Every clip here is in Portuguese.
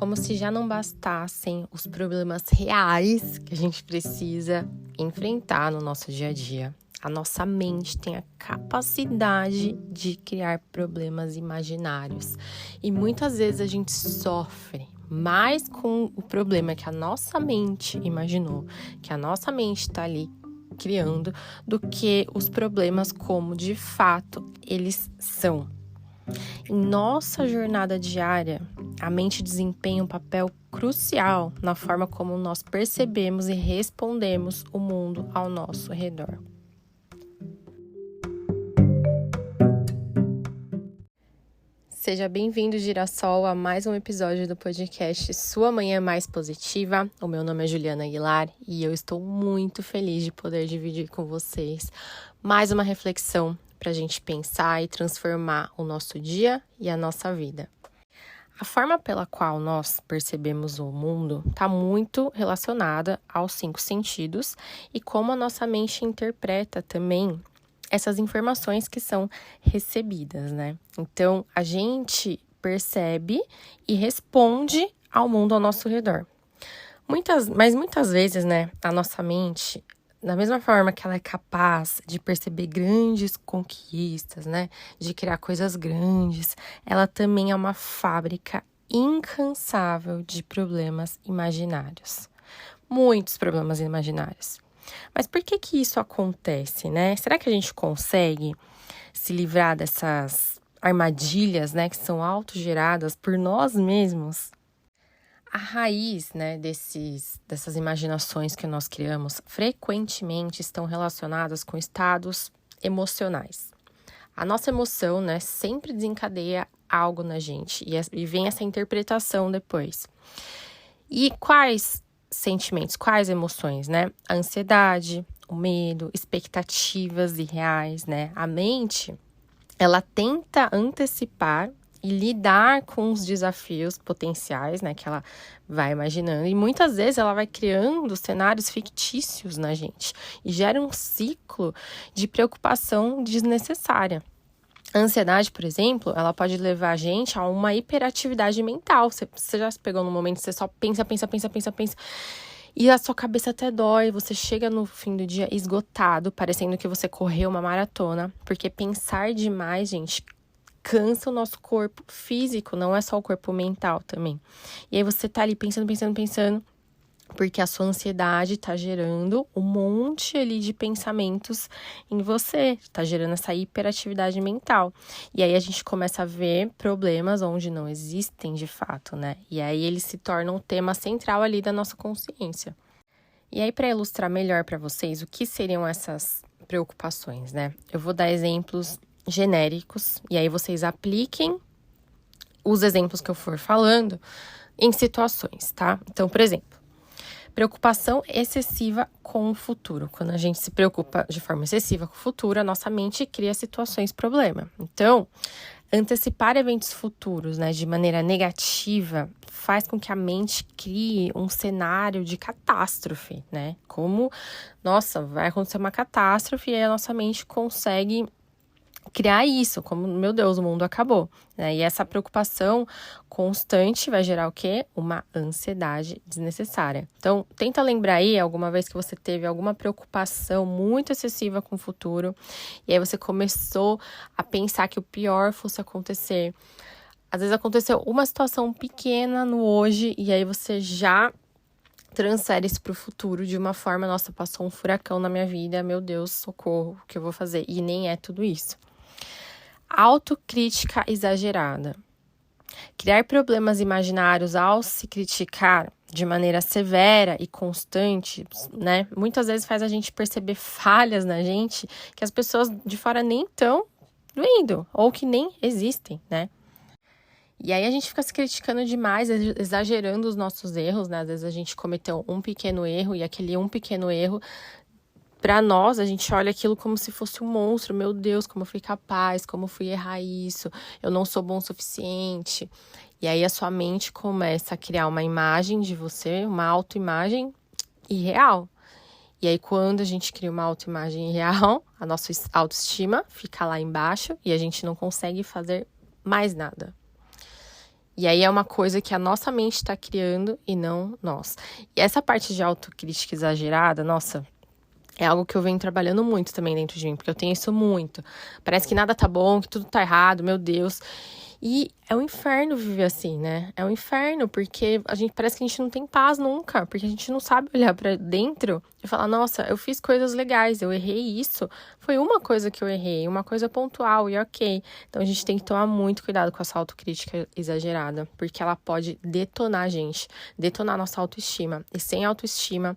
como se já não bastassem os problemas reais que a gente precisa enfrentar no nosso dia a dia. A nossa mente tem a capacidade de criar problemas imaginários. E muitas vezes a gente sofre mais com o problema que a nossa mente imaginou, que a nossa mente está ali criando, do que os problemas como de fato eles são. Em nossa jornada diária, a mente desempenha um papel crucial na forma como nós percebemos e respondemos o mundo ao nosso redor. Seja bem-vindo, Girassol, a mais um episódio do podcast Sua Manhã Mais Positiva. O meu nome é Juliana Aguilar e eu estou muito feliz de poder dividir com vocês mais uma reflexão para a gente pensar e transformar o nosso dia e a nossa vida. A forma pela qual nós percebemos o mundo está muito relacionada aos 5 sentidos e como a nossa mente interpreta também essas informações que são recebidas, né? Então, a gente percebe e responde ao mundo ao nosso redor. Mas muitas vezes, né, a nossa mente, da mesma forma que ela é capaz de perceber grandes conquistas, né, de criar coisas grandes, ela também é uma fábrica incansável de problemas imaginários. Muitos problemas imaginários. Mas por que isso acontece, né? Será que a gente consegue se livrar dessas armadilhas, né, que são autogeradas por nós mesmos? A raiz, né, dessas imaginações que nós criamos frequentemente estão relacionadas com estados emocionais. A nossa emoção, né, sempre desencadeia algo na gente e vem essa interpretação depois. E quais sentimentos, quais emoções, né? A ansiedade, o medo, expectativas irreais, né? A mente, ela tenta antecipar e lidar com os desafios potenciais, né? Que ela vai imaginando. E muitas vezes ela vai criando cenários fictícios na gente e gera um ciclo de preocupação desnecessária. A ansiedade, por exemplo, ela pode levar a gente a uma hiperatividade mental. Você já se pegou num momento que você só pensa. E a sua cabeça até dói. Você chega no fim do dia esgotado, parecendo que você correu uma maratona. Porque pensar demais, gente, cansa o nosso corpo físico, não é só o corpo mental também. E aí você tá ali pensando. Porque a sua ansiedade tá gerando um monte ali de pensamentos em você, tá gerando essa hiperatividade mental. E aí a gente começa a ver problemas onde não existem de fato, né? E aí eles se tornam um tema central ali da nossa consciência. E aí, para ilustrar melhor para vocês o que seriam essas preocupações, né? Eu vou dar exemplos genéricos e aí vocês apliquem os exemplos que eu for falando em situações, tá? Então, por exemplo, preocupação excessiva com o futuro. Quando a gente se preocupa de forma excessiva com o futuro, a nossa mente cria situações problema. Então, antecipar eventos futuros, né, de maneira negativa faz com que a mente crie um cenário de catástrofe, né? Como, nossa, vai acontecer uma catástrofe e aí a nossa mente consegue criar isso, como, meu Deus, o mundo acabou, né? E essa preocupação constante vai gerar o quê? Uma ansiedade desnecessária. Então, tenta lembrar aí alguma vez que você teve alguma preocupação muito excessiva com o futuro, e aí você começou a pensar que o pior fosse acontecer. Às vezes aconteceu uma situação pequena no hoje, e aí você já transfere isso para o futuro de uma forma, nossa, passou um furacão na minha vida, meu Deus, socorro, o que eu vou fazer? E nem é tudo isso. Autocrítica exagerada. Criar problemas imaginários ao se criticar de maneira severa e constante, né? Muitas vezes faz a gente perceber falhas na gente que as pessoas de fora nem estão vendo ou que nem existem, né? E aí a gente fica se criticando demais, exagerando os nossos erros, né? Às vezes a gente cometeu um pequeno erro e aquele um pequeno erro, para nós, a gente olha aquilo como se fosse um monstro. Meu Deus, como eu fui capaz, como eu fui errar isso, eu não sou bom o suficiente. E aí a sua mente começa a criar uma imagem de você, uma autoimagem irreal. E aí quando a gente cria uma autoimagem irreal, a nossa autoestima fica lá embaixo e a gente não consegue fazer mais nada. E aí é uma coisa que a nossa mente está criando e não nós. E essa parte de autocrítica exagerada, nossa, é algo que eu venho trabalhando muito também dentro de mim, porque eu tenho isso muito. Parece que nada tá bom, que tudo tá errado, meu Deus. E é um inferno viver assim, né? É um inferno, porque parece que a gente não tem paz nunca, porque a gente não sabe olhar pra dentro e falar, nossa, eu fiz coisas legais, eu errei isso. Foi uma coisa que eu errei, uma coisa pontual e ok. Então a gente tem que tomar muito cuidado com essa autocrítica exagerada, porque ela pode detonar a gente, detonar nossa autoestima. E sem autoestima,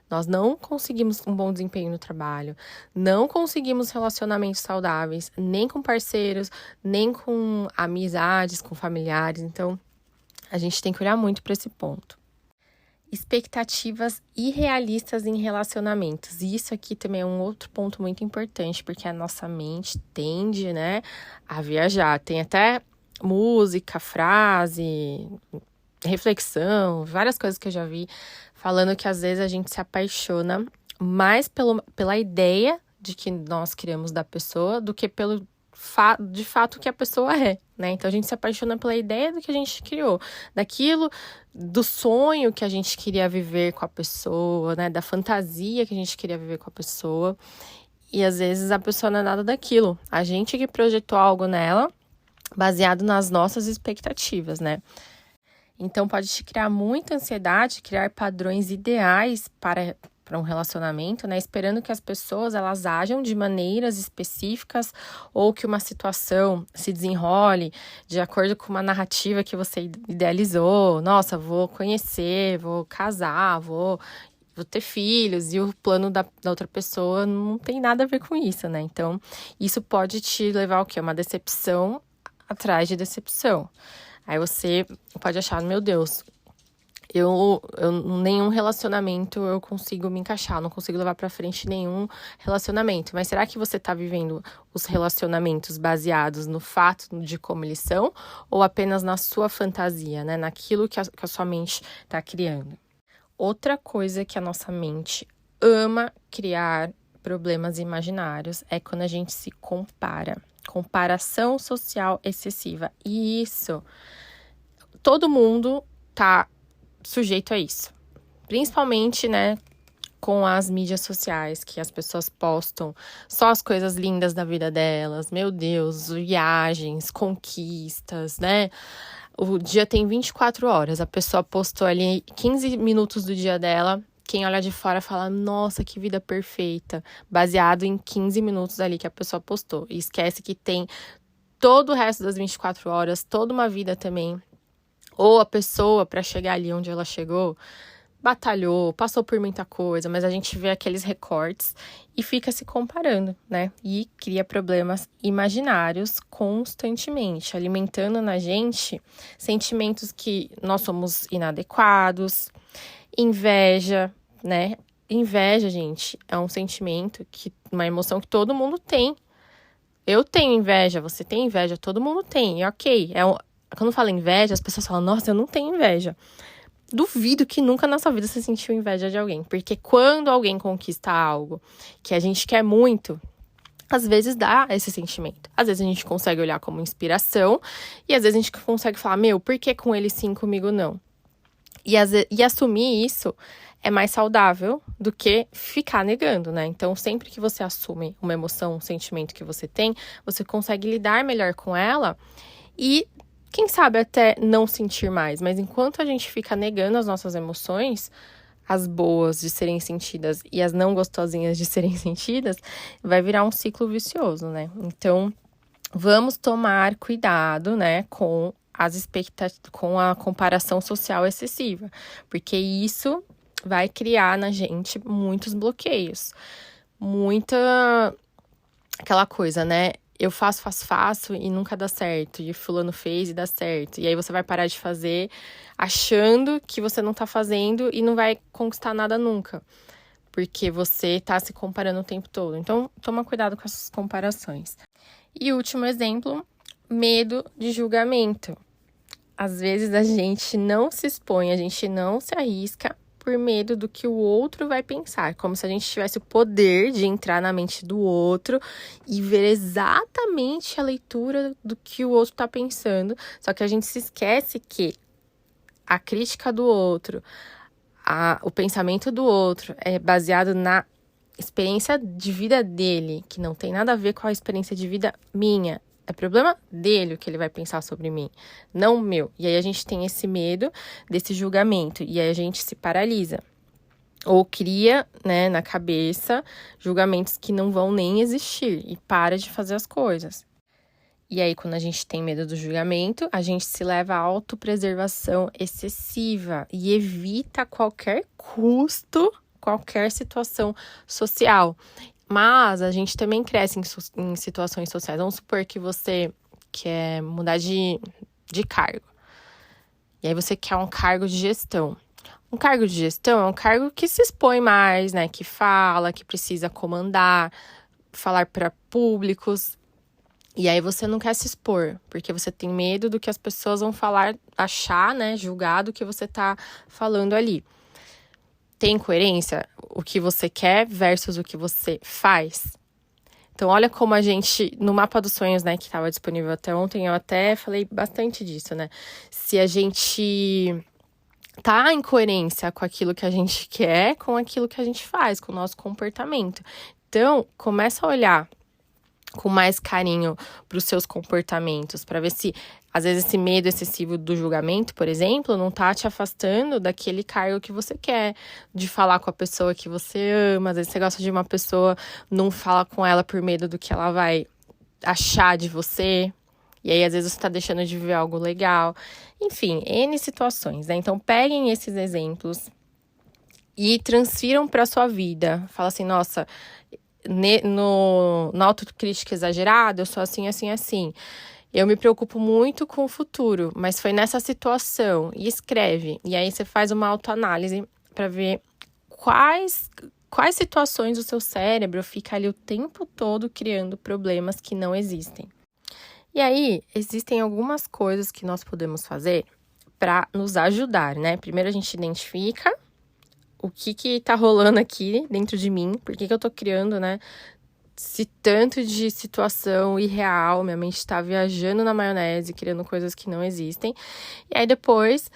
nós não conseguimos um bom desempenho no trabalho, não conseguimos relacionamentos saudáveis, nem com parceiros, nem com amizades, com familiares. Então, a gente tem que olhar muito para esse ponto. Expectativas irrealistas em relacionamentos. E isso aqui também é um outro ponto muito importante, porque a nossa mente tende, né, a viajar. Tem até música, frase, reflexão, várias coisas que eu já vi falando que às vezes a gente se apaixona mais pela ideia de que nós criamos da pessoa do que pelo de fato que a pessoa é, né? Então a gente se apaixona pela ideia do que a gente criou, daquilo, do sonho que a gente queria viver com a pessoa, né? Da fantasia que a gente queria viver com a pessoa. E às vezes a pessoa não é nada daquilo. A gente que projetou algo nela baseado nas nossas expectativas, né? Então, pode te criar muita ansiedade, criar padrões ideais para um relacionamento, né? Esperando que as pessoas, elas ajam de maneiras específicas ou que uma situação se desenrole de acordo com uma narrativa que você idealizou. Nossa, vou conhecer, vou casar, vou ter filhos, e o plano da outra pessoa não tem nada a ver com isso, né? Então, isso pode te levar ao quê? Uma decepção atrás de decepção. Aí você pode achar, meu Deus, eu nenhum relacionamento eu consigo me encaixar, não consigo levar pra frente nenhum relacionamento. Mas será que você tá vivendo os relacionamentos baseados no fato de como eles são ou apenas na sua fantasia, né? Naquilo que a sua mente tá criando? Outra coisa que a nossa mente ama criar problemas imaginários é quando a gente se compara. Comparação social excessiva. E isso, todo mundo tá sujeito a isso. Principalmente, né, com as mídias sociais, que as pessoas postam só as coisas lindas da vida delas. Meu Deus, viagens, conquistas, né? O dia tem 24 horas, a pessoa postou ali 15 minutos do dia dela. Quem olha de fora fala, nossa, que vida perfeita, baseado em 15 minutos ali que a pessoa postou. E esquece que tem todo o resto das 24 horas, toda uma vida também. Ou a pessoa, para chegar ali onde ela chegou, batalhou, passou por muita coisa, mas a gente vê aqueles recortes e fica se comparando, né? E cria problemas imaginários constantemente, alimentando na gente sentimentos que nós somos inadequados, inveja, né? Inveja, gente, é um sentimento, uma emoção que todo mundo tem. Eu tenho inveja, você tem inveja, todo mundo tem, e ok. Quando fala inveja, as pessoas falam, nossa, eu não tenho inveja. Duvido que nunca na sua vida você sentiu inveja de alguém. Porque quando alguém conquista algo que a gente quer muito, às vezes dá esse sentimento. Às vezes a gente consegue olhar como inspiração e às vezes a gente consegue falar, meu, por que com ele sim, comigo não? E assumir isso é mais saudável do que ficar negando, né? Então, sempre que você assume uma emoção, um sentimento que você tem, você consegue lidar melhor com ela e quem sabe até não sentir mais, mas enquanto a gente fica negando as nossas emoções, as boas de serem sentidas e as não gostosinhas de serem sentidas, vai virar um ciclo vicioso, né? Então, vamos tomar cuidado, né, com com a comparação social excessiva, porque isso vai criar na gente muitos bloqueios, aquela coisa, né? Eu faço e nunca dá certo. E fulano fez e dá certo. E aí você vai parar de fazer achando que você não tá fazendo e não vai conquistar nada nunca. Porque você tá se comparando o tempo todo. Então, toma cuidado com essas comparações. E último exemplo, medo de julgamento. Às vezes a gente não se expõe, a gente não se arrisca por medo do que o outro vai pensar, como se a gente tivesse o poder de entrar na mente do outro e ver exatamente a leitura do que o outro está pensando. Só que a gente se esquece que a crítica do outro, o pensamento do outro é baseado na experiência de vida dele, que não tem nada a ver com a experiência de vida minha. É problema dele o que ele vai pensar sobre mim, não o meu. E aí a gente tem esse medo desse julgamento, e aí a gente se paralisa. Ou cria, né, na cabeça, julgamentos que não vão nem existir e para de fazer as coisas. E aí, quando a gente tem medo do julgamento, a gente se leva à autopreservação excessiva e evita a qualquer custo, qualquer situação social. Mas a gente também cresce em situações sociais. Vamos supor que você quer mudar de cargo. E aí você quer um cargo de gestão. Um cargo de gestão é um cargo que se expõe mais, né? Que fala, que precisa comandar, falar para públicos. E aí você não quer se expor, porque você tem medo do que as pessoas vão falar, achar, né? Julgar do que você tá falando ali. Tem coerência o que você quer versus o que você faz? Então, olha como a gente, no mapa dos sonhos, né, que estava disponível até ontem, eu até falei bastante disso, né? Se a gente tá em coerência com aquilo que a gente quer, com aquilo que a gente faz, com o nosso comportamento. Então, começa a olhar com mais carinho para os seus comportamentos, para ver se, às vezes, esse medo excessivo do julgamento, por exemplo, não tá te afastando daquele cargo que você quer, de falar com a pessoa que você ama. Às vezes você gosta de uma pessoa, não fala com ela por medo do que ela vai achar de você, e aí, às vezes, você tá deixando de viver algo legal. Enfim, N situações, né? Então, peguem esses exemplos e transfiram para sua vida. Fala assim, nossa, na autocrítica exagerada, eu sou assim, assim, assim. Eu me preocupo muito com o futuro, mas foi nessa situação. E escreve. E aí você faz uma autoanálise para ver quais situações o seu cérebro fica ali o tempo todo criando problemas que não existem. E aí, existem algumas coisas que nós podemos fazer para nos ajudar, né? Primeiro a gente identifica o que tá rolando aqui dentro de mim, por que eu tô criando, né, esse tanto de situação irreal, minha mente tá viajando na maionese, criando coisas que não existem. E aí depois,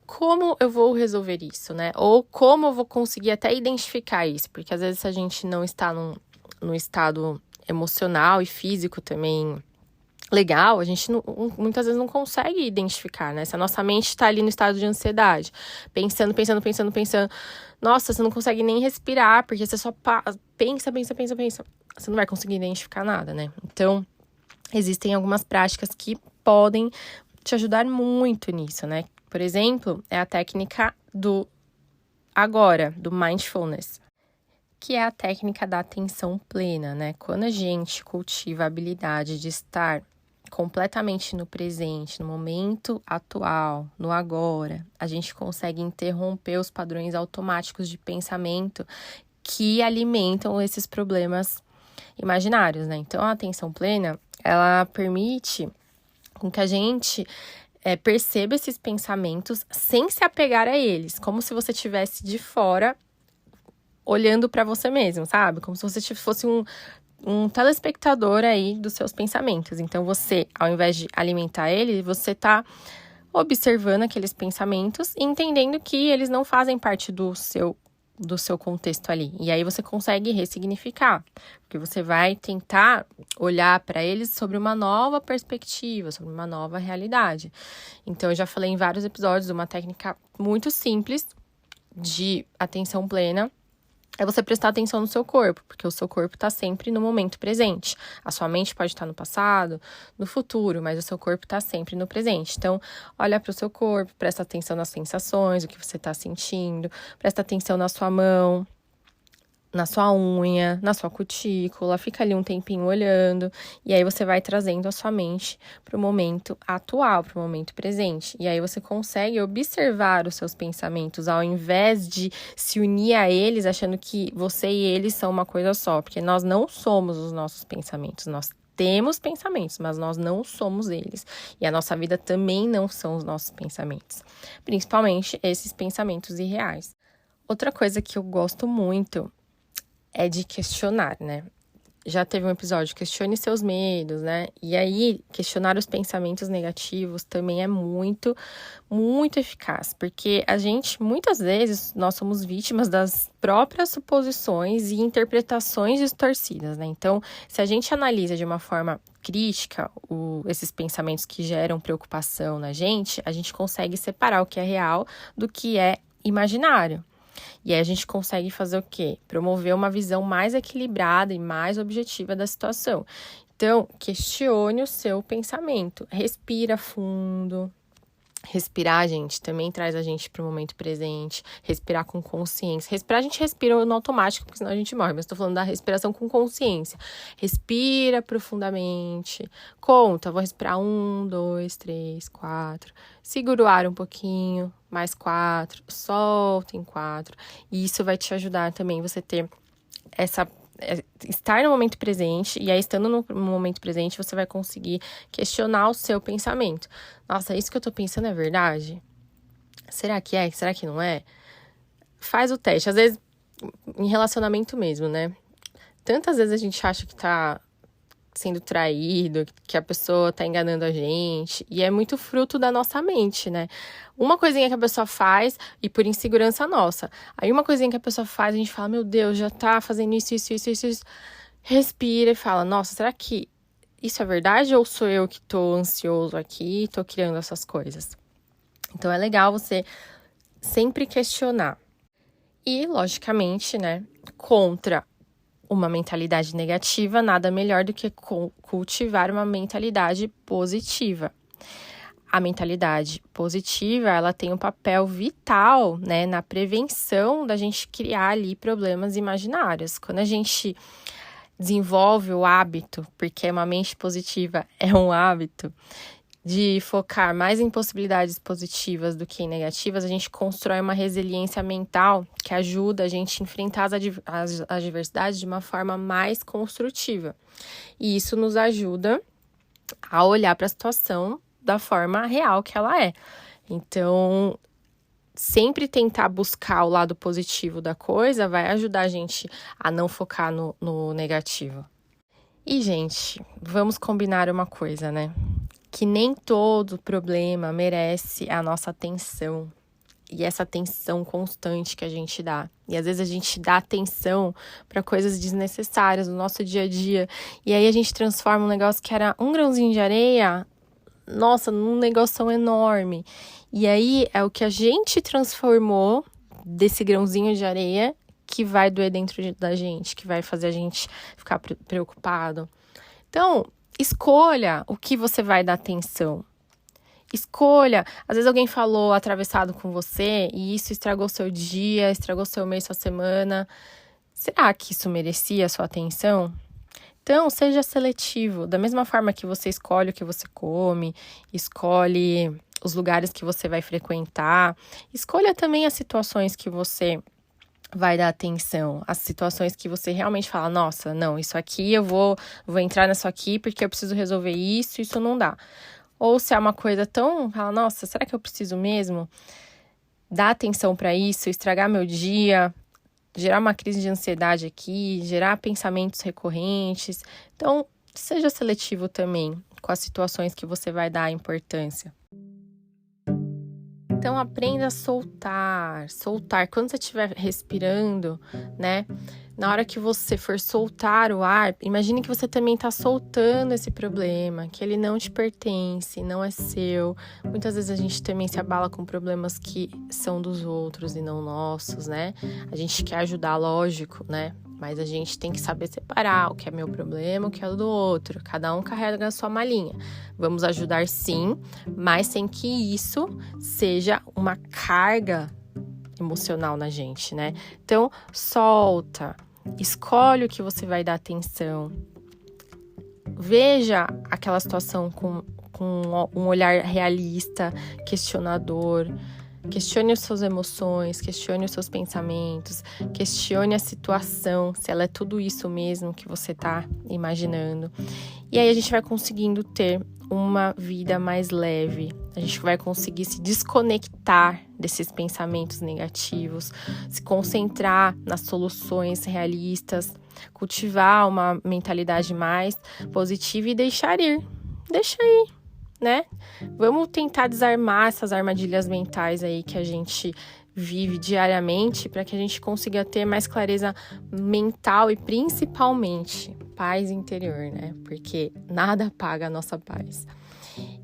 como eu vou resolver isso, né? Ou como eu vou conseguir até identificar isso, porque às vezes se a gente não está num estado emocional e físico também legal, a gente muitas vezes não consegue identificar, né? Se a nossa mente está ali no estado de ansiedade, pensando, nossa, você não consegue nem respirar, porque você só pensa. Você não vai conseguir identificar nada, né? Então, existem algumas práticas que podem te ajudar muito nisso, né? Por exemplo, é a técnica do agora, do mindfulness, que é a técnica da atenção plena, né? Quando a gente cultiva a habilidade de estar completamente no presente, no momento atual, no agora, a gente consegue interromper os padrões automáticos de pensamento que alimentam esses problemas imaginários, né? Então, a atenção plena, ela permite com que a gente perceba esses pensamentos sem se apegar a eles, como se você estivesse de fora olhando para você mesmo, sabe? Como se você fosse um telespectador aí dos seus pensamentos. Então, você, ao invés de alimentar ele, você tá observando aqueles pensamentos e entendendo que eles não fazem parte do seu contexto ali. E aí você consegue ressignificar, porque você vai tentar olhar para eles sobre uma nova perspectiva, sobre uma nova realidade. Então, eu já falei em vários episódios, uma técnica muito simples de atenção plena é você prestar atenção no seu corpo, porque o seu corpo está sempre no momento presente. A sua mente pode estar no passado, no futuro, mas o seu corpo está sempre no presente. Então, olha para o seu corpo, presta atenção nas sensações, o que você está sentindo, presta atenção na sua mão, na sua unha, na sua cutícula, fica ali um tempinho olhando, e aí você vai trazendo a sua mente para o momento atual, para o momento presente. E aí você consegue observar os seus pensamentos, ao invés de se unir a eles, achando que você e eles são uma coisa só, porque nós não somos os nossos pensamentos, nós temos pensamentos, mas nós não somos eles. E a nossa vida também não são os nossos pensamentos, principalmente esses pensamentos irreais. Outra coisa que eu gosto muito é de questionar, né? Já teve um episódio, questione seus medos, né? E aí, questionar os pensamentos negativos também é muito, muito eficaz. Porque muitas vezes, nós somos vítimas das próprias suposições e interpretações distorcidas, né? Então, se a gente analisa de uma forma crítica esses pensamentos que geram preocupação na gente, a gente consegue separar o que é real do que é imaginário. E aí a gente consegue fazer o quê? Promover uma visão mais equilibrada e mais objetiva da situação. Então, questione o seu pensamento. Respira fundo. Respirar, gente, também traz a gente para o momento presente. Respirar com consciência. Respirar, a gente respira no automático, porque senão a gente morre. Mas estou falando da respiração com consciência. Respira profundamente. Conta, vou respirar 1, 2, 3, 4. Segura o ar um pouquinho. Mais 4. Solta em 4. E isso vai te ajudar também, você ter estar no momento presente, e aí estando no momento presente, você vai conseguir questionar o seu pensamento. Nossa, isso que eu tô pensando é verdade? Será que é? Será que não é? Faz o teste. Às vezes, em relacionamento mesmo, né? Tantas vezes a gente acha que tá sendo traído, que a pessoa tá enganando a gente, e é muito fruto da nossa mente, né? Uma coisinha que a pessoa faz, e por insegurança nossa. Aí uma coisinha que a pessoa faz, a gente fala, meu Deus, já tá fazendo isso. Respira e fala, nossa, será que isso é verdade ou sou eu que tô ansioso aqui e tô criando essas coisas? Então é legal você sempre questionar. E, logicamente, né, contra uma mentalidade negativa, nada melhor do que cultivar uma mentalidade positiva. A mentalidade positiva, ela tem um papel vital, né, na prevenção da gente criar ali problemas imaginários. Quando a gente desenvolve o hábito, porque uma mente positiva é um hábito, de focar mais em possibilidades positivas do que em negativas, a gente constrói uma resiliência mental que ajuda a gente a enfrentar as adversidades de uma forma mais construtiva. E isso nos ajuda a olhar para a situação da forma real que ela é. Então, sempre tentar buscar o lado positivo da coisa vai ajudar a gente a não focar no negativo. E, gente, vamos combinar uma coisa, né? Que nem todo problema merece a nossa atenção e essa atenção constante que a gente dá. E às vezes a gente dá atenção para coisas desnecessárias no nosso dia a dia. E aí a gente transforma um negócio que era um grãozinho de areia, nossa, num negoção enorme. E aí é o que a gente transformou desse grãozinho de areia que vai doer dentro da gente, que vai fazer a gente ficar preocupado. Então, escolha o que você vai dar atenção. Escolha. Às vezes alguém falou atravessado com você e isso estragou seu dia, estragou seu mês, sua semana. Será que isso merecia a sua atenção? Então, seja seletivo. Da mesma forma que você escolhe o que você come, escolhe os lugares que você vai frequentar, escolha também as situações que você vai dar atenção, as situações que você realmente fala, nossa, não, isso aqui eu vou entrar nisso aqui porque eu preciso resolver isso não dá. Ou se é uma coisa fala, nossa, será que eu preciso mesmo dar atenção para isso, estragar meu dia, gerar uma crise de ansiedade aqui, gerar pensamentos recorrentes. Então, seja seletivo também com as situações que você vai dar importância. Então, aprenda a soltar. Quando você estiver respirando, né? Na hora que você for soltar o ar, imagine que você também está soltando esse problema, que ele não te pertence, não é seu. Muitas vezes a gente também se abala com problemas que são dos outros e não nossos, né? A gente quer ajudar, lógico, né? Mas a gente tem que saber separar o que é meu problema, o que é do outro. Cada um carrega a sua malinha. Vamos ajudar sim, mas sem que isso seja uma carga emocional na gente, né? Então, solta. Escolhe o que você vai dar atenção. Veja aquela situação com um olhar realista, questionador. Questione as suas emoções, questione os seus pensamentos, questione a situação, se ela é tudo isso mesmo que você está imaginando. E aí a gente vai conseguindo ter uma vida mais leve. A gente vai conseguir se desconectar desses pensamentos negativos, se concentrar nas soluções realistas, cultivar uma mentalidade mais positiva e deixar ir. Deixa ir, né? Vamos tentar desarmar essas armadilhas mentais aí que a gente vive diariamente para que a gente consiga ter mais clareza mental e principalmente paz interior, né? Porque nada apaga a nossa paz.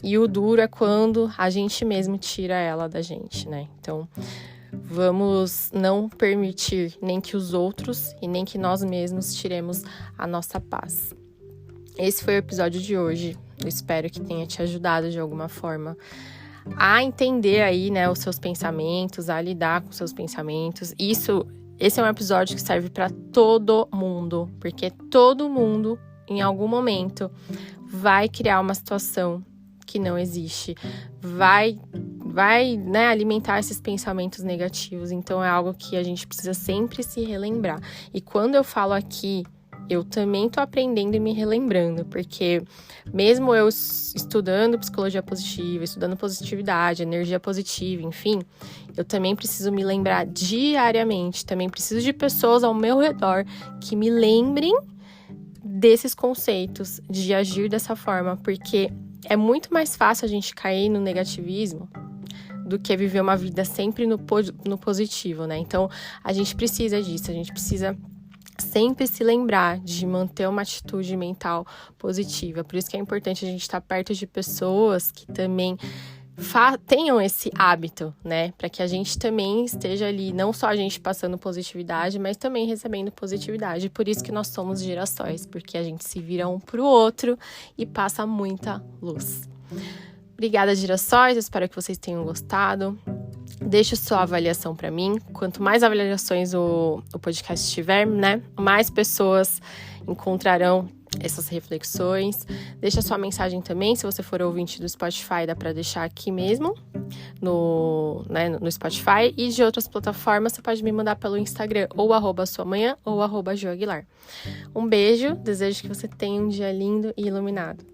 E o duro é quando a gente mesmo tira ela da gente, né? Então, vamos não permitir nem que os outros e nem que nós mesmos tiremos a nossa paz. Esse foi o episódio de hoje. Eu espero que tenha te ajudado de alguma forma a entender aí, né, os seus pensamentos, a lidar com os seus pensamentos. Esse é um episódio que serve para todo mundo, porque todo mundo, em algum momento, vai criar uma situação que não existe, vai, né, alimentar esses pensamentos negativos. Então, é algo que a gente precisa sempre se relembrar. E quando eu falo aqui, eu também tô aprendendo e me relembrando, porque mesmo eu estudando psicologia positiva, estudando positividade, energia positiva, enfim, eu também preciso me lembrar diariamente, também preciso de pessoas ao meu redor que me lembrem desses conceitos, de agir dessa forma, porque é muito mais fácil a gente cair no negativismo do que viver uma vida sempre no positivo, né? Então, a gente precisa disso, a gente precisa sempre se lembrar de manter uma atitude mental positiva. Por isso que é importante a gente estar perto de pessoas que também tenham esse hábito, né? Para que a gente também esteja ali, não só a gente passando positividade, mas também recebendo positividade. Por isso que nós somos girassóis, porque a gente se vira um pro outro e passa muita luz. Obrigada, girassóis. Eu espero que vocês tenham gostado. Deixa sua avaliação para mim. Quanto mais avaliações o podcast tiver, né, mais pessoas encontrarão essas reflexões. Deixa sua mensagem também. Se você for ouvinte do Spotify, dá para deixar aqui mesmo no Spotify. E de outras plataformas, você pode me mandar pelo Instagram, ou @suamanhã, ou @joaguilar. Um beijo. Desejo que você tenha um dia lindo e iluminado.